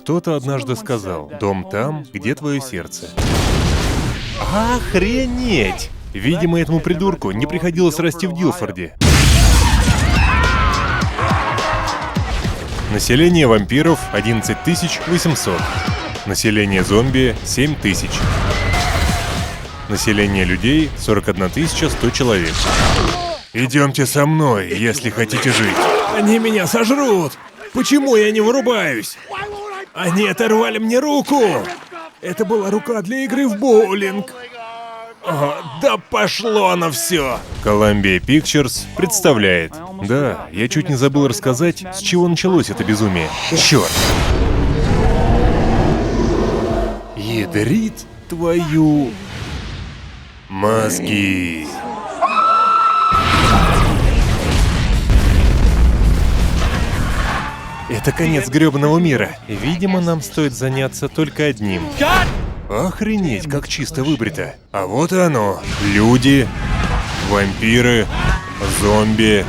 Кто-то однажды сказал: «Дом там, где твое сердце». Охренеть! Видимо, этому придурку не приходилось расти в Гилфорде. Население вампиров 11 800. Население зомби 7000. Население людей 41 100 человек. Идемте со мной, если хотите жить. Они меня сожрут! Почему я не вырубаюсь? Они оторвали мне руку! Это была рука для игры в боулинг. О, да пошло оно все! Columbia Pictures представляет. Да, я чуть не забыл рассказать, с чего началось это безумие. Черт! Ядрит твою... мозги. Это конец грёбаного мира. Видимо, нам стоит заняться только одним. Охренеть, как чисто выбрито. А вот и оно. Люди, вампиры, зомби,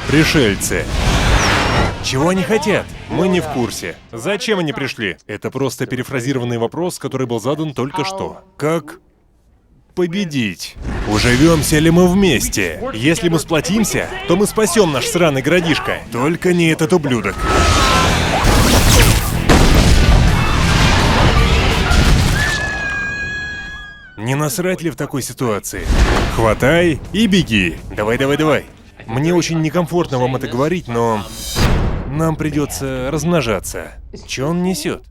пришельцы. Чего они хотят? Мы не в курсе. Зачем они пришли? Это просто перефразированный вопрос, который был задан только что. Как победить? Уживемся ли мы вместе? Если мы сплотимся, то мы спасем наш сраный городишко. Только не этот ублюдок. Не насрать ли в такой ситуации? Хватай и беги. Давай, давай, давай. Мне очень некомфортно вам это говорить, но... нам придется размножаться. Че он несет?